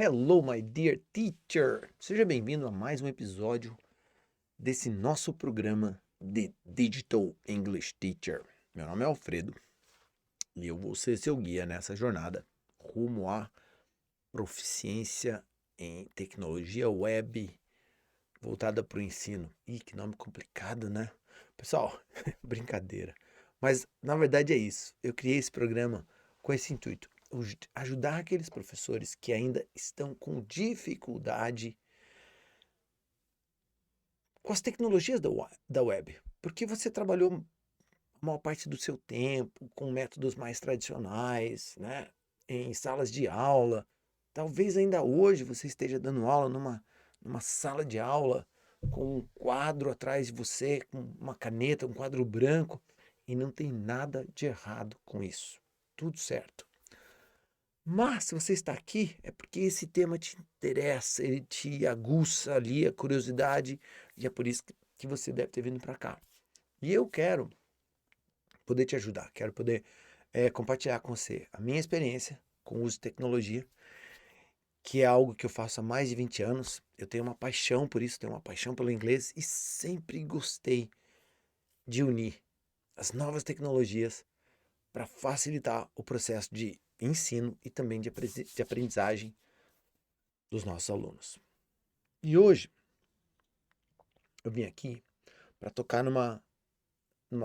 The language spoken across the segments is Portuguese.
Hello, my dear teacher! Seja bem-vindo a mais um episódio desse nosso programa de Digital English Teacher. Meu nome é Alfredo e eu vou ser seu guia nessa jornada rumo à proficiência em tecnologia web voltada para o ensino. Ih, que nome complicado, né? Pessoal, brincadeira. Mas na verdade é isso. Eu criei esse programa com esse intuito: ajudar aqueles professores que ainda estão com dificuldade com as tecnologias da web. Porque você trabalhou a maior parte do seu tempo com métodos mais tradicionais, né? Em salas de aula. Talvez ainda hoje você esteja dando aula numa sala de aula com um quadro atrás de você, com uma caneta, um quadro branco, e não tem nada de errado com isso. Tudo certo. Mas se você está aqui, é porque esse tema te interessa, ele te aguça ali a curiosidade, e é por isso que você deve ter vindo para cá. E eu quero poder te ajudar, quero poder compartilhar com você a minha experiência com o uso de tecnologia, que é algo que eu faço há mais de 20 anos. Eu tenho uma paixão por isso, tenho uma paixão pelo inglês e sempre gostei de unir as novas tecnologias para facilitar o processo de ensino e também de aprendizagem dos nossos alunos. E hoje eu vim aqui para tocar numa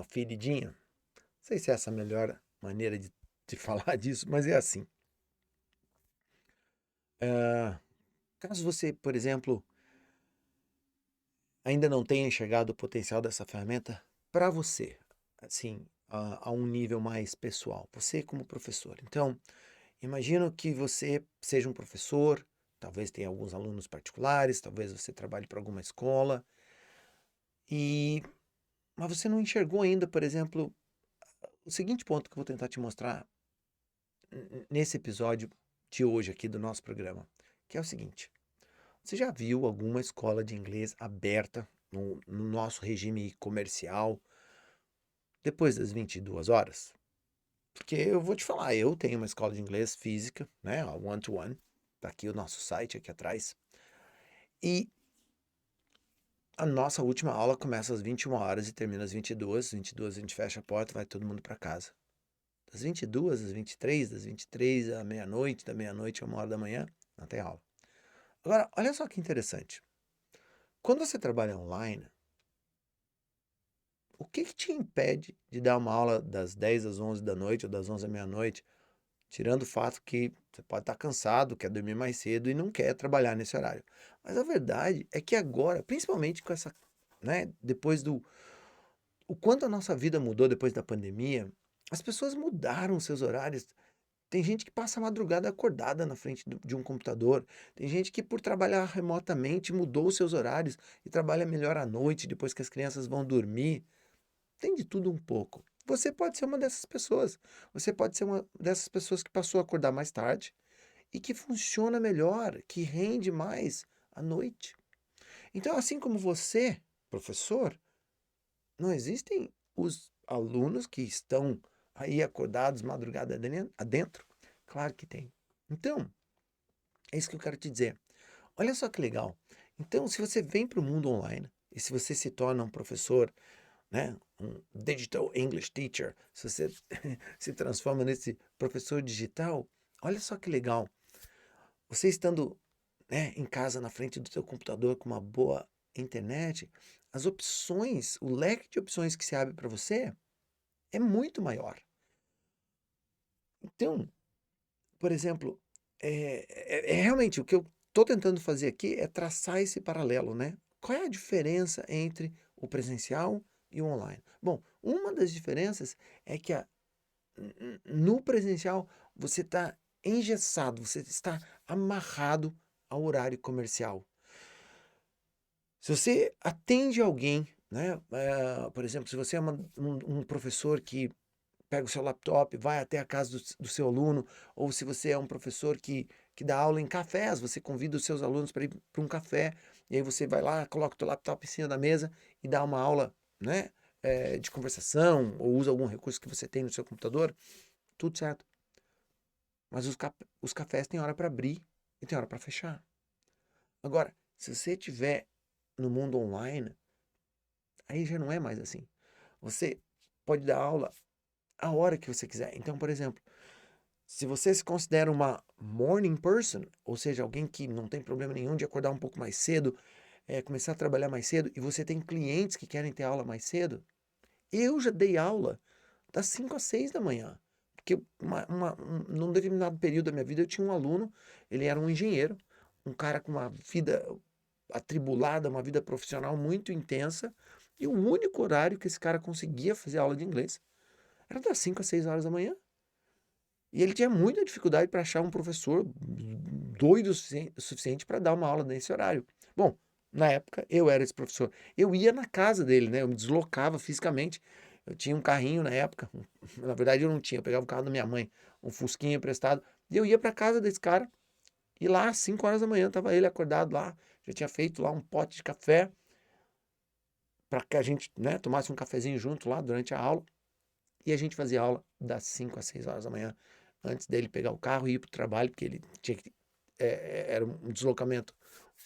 feridinha. Não sei se é essa a melhor maneira de falar disso, mas é assim. Ah, caso você, por exemplo, ainda não tenha enxergado o potencial dessa ferramenta para você, assim, a um nível mais pessoal, você como professor. Então, imagino que você seja um professor, talvez tenha alguns alunos particulares, talvez você trabalhe para alguma escola, e mas você não enxergou ainda, por exemplo, o seguinte ponto que eu vou tentar te mostrar nesse episódio de hoje aqui do nosso programa, que é o seguinte: você já viu alguma escola de inglês aberta no nosso regime comercial depois das 22 horas? Porque eu vou te falar, eu tenho uma escola de inglês física, né, a one-to-one, tá aqui o nosso site aqui atrás, e a nossa última aula começa às 21 horas e termina às 22. Às 22 a gente fecha a porta, vai todo mundo para casa. Das 22 às 23, das 23 à meia-noite, da meia-noite a 1 hora da manhã, não tem aula. Agora, olha só que interessante. Quando você trabalha online, o que te impede de dar uma aula das 10 às 11 da noite ou das 11 à meia-noite, tirando o fato que você pode estar cansado, quer dormir mais cedo e não quer trabalhar nesse horário. Mas a verdade é que agora, principalmente com essa, né, depois do o quanto a nossa vida mudou depois da pandemia, as pessoas mudaram seus horários. Tem gente que passa a madrugada acordada na frente de um computador. Tem gente que, por trabalhar remotamente, mudou os seus horários e trabalha melhor à noite, depois que as crianças vão dormir. Tem de tudo um pouco. Você pode ser uma dessas pessoas. Você pode ser uma dessas pessoas que passou a acordar mais tarde e que funciona melhor, que rende mais à noite. Então, assim como você, professor, não existem os alunos que estão aí acordados madrugada adentro? Claro que tem. Então, é isso que eu quero te dizer. Olha só que legal. Então, se você vem para o mundo online e se você se torna um professor, né, um digital English teacher, se você se transforma nesse professor digital, olha só que legal. Você estando, né, em casa na frente do seu computador com uma boa internet, as opções, o leque de opções que se abre para você é muito maior. Então, por exemplo, realmente o que eu estou tentando fazer aqui é traçar esse paralelo, né? Qual é a diferença entre o presencial e o online? Bom, uma das diferenças é que no presencial você está engessado, você está amarrado ao horário comercial. Se você atende alguém, né? Por exemplo, se você é um professor que pega o seu laptop, vai até a casa do seu aluno, ou se você é um professor que dá aula em cafés, você convida os seus alunos para ir para um café, e aí você vai lá, coloca o teu laptop em cima da mesa e dá uma aula, né, de conversação, ou usa algum recurso que você tem no seu computador, tudo certo. Mas os cafés têm hora para abrir, e tem hora para fechar. Agora, se você estiver no mundo online, aí já não é mais assim. Você pode dar aula a hora que você quiser. Então, por exemplo, se você se considera uma morning person, ou seja, alguém que não tem problema nenhum de acordar um pouco mais cedo, começar a trabalhar mais cedo, e você tem clientes que querem ter aula mais cedo, eu já dei aula das 5 às 6 da manhã. Porque num determinado período da minha vida eu tinha um aluno, ele era um engenheiro, um cara com uma vida atribulada, uma vida profissional muito intensa, e o único horário que esse cara conseguia fazer aula de inglês era das 5 às 6 horas da manhã. E ele tinha muita dificuldade para achar um professor doido o suficiente para dar uma aula nesse horário. Bom, na época eu era esse professor. Eu ia na casa dele, né? Eu me deslocava fisicamente. Eu tinha um carrinho na época. Na verdade eu não tinha, eu pegava o carro da minha mãe, um Fusquinha emprestado. E eu ia para casa desse cara. E lá, às 5 horas da manhã, estava ele acordado lá. Já tinha feito lá um pote de café para que a gente, né, tomasse um cafezinho junto lá durante a aula. E a gente fazia aula das 5 às 6 horas da manhã, antes dele pegar o carro e ir para o trabalho, porque ele tinha que. Era um deslocamento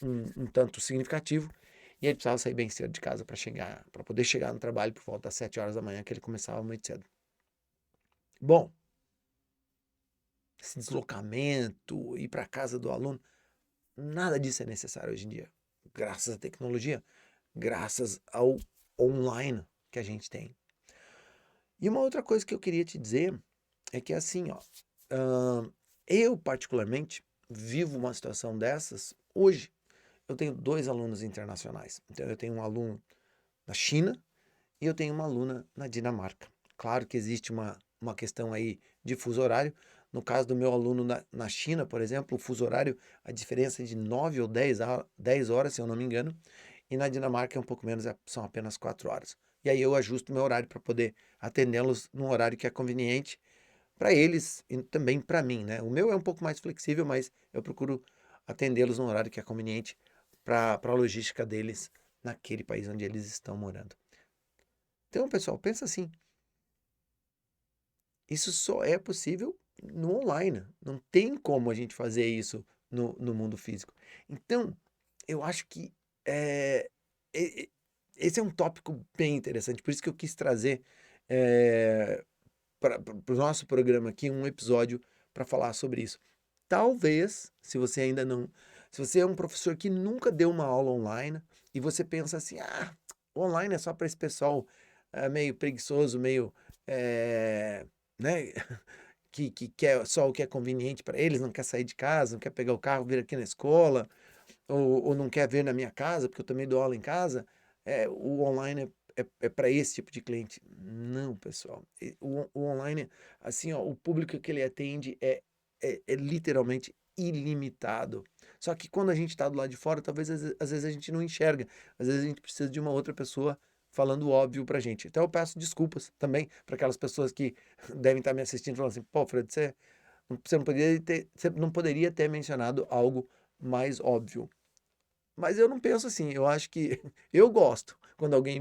um tanto significativo. E ele precisava sair bem cedo de casa para poder chegar no trabalho por volta das 7 horas da manhã, que ele começava muito cedo. Bom, esse deslocamento, ir para a casa do aluno, nada disso é necessário hoje em dia. Graças à tecnologia, graças ao online que a gente tem. E uma outra coisa que eu queria te dizer é que assim, ó, eu particularmente vivo uma situação dessas hoje. Eu tenho 2 alunos internacionais. Então eu tenho um aluno na China e eu tenho uma aluna na Dinamarca. Claro que existe uma questão aí de fuso horário. No caso do meu aluno na China, por exemplo, o fuso horário, a diferença é de 9 ou 10 horas, se eu não me engano. E na Dinamarca é um pouco menos, são apenas 4 horas. E aí eu ajusto meu horário para poder atendê-los num horário que é conveniente para eles e também para mim, né? O meu é um pouco mais flexível, mas eu procuro atendê-los num horário que é conveniente para a logística deles naquele país onde eles estão morando. Então, pessoal, pensa assim, isso só é possível no online. Não tem como a gente fazer isso no mundo físico. Então, eu acho que é, esse é um tópico bem interessante. Por isso que eu quis trazer para o nosso programa aqui um episódio para falar sobre isso. Talvez, se você ainda não. Se você é um professor que nunca deu uma aula online e você pensa assim, online é só para esse pessoal meio preguiçoso, meio. Né? Que quer só o que é conveniente para eles, não quer sair de casa, não quer pegar o carro, vir aqui na escola, ou não quer ver na minha casa, porque eu também dou aula em casa, o online é para esse tipo de cliente. Não, pessoal. O online, assim, ó, o público que ele atende é literalmente ilimitado. Só que quando a gente está do lado de fora, talvez às vezes a gente não enxerga. Às vezes a gente precisa de uma outra pessoa falando óbvio pra gente. Então eu peço desculpas também para aquelas pessoas que devem estar me assistindo falando assim, pô, Fred, você não poderia ter mencionado algo mais óbvio. Mas eu não penso assim, eu acho que eu gosto quando alguém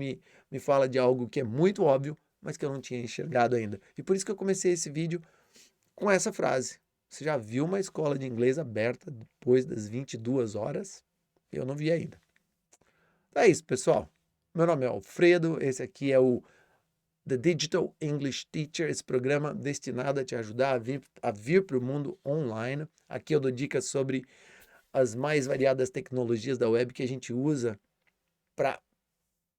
me fala de algo que é muito óbvio, mas que eu não tinha enxergado ainda. E por isso que eu comecei esse vídeo com essa frase. Você já viu uma escola de inglês aberta depois das 22 horas? Eu não vi ainda. Então é isso, pessoal. Meu nome é Alfredo, esse aqui é o The Digital English Teacher, esse programa destinado a te ajudar a vir para o mundo online. Aqui eu dou dicas sobre as mais variadas tecnologias da web que a gente usa para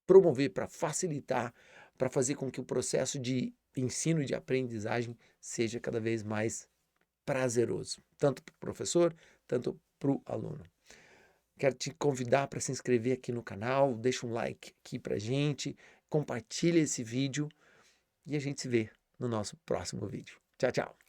promover, para facilitar, para fazer com que o processo de ensino e de aprendizagem seja cada vez mais prazeroso, tanto para o professor, tanto para o aluno. Quero te convidar para se inscrever aqui no canal, deixa um like aqui para gente, compartilha esse vídeo e a gente se vê no nosso próximo vídeo. Tchau, tchau!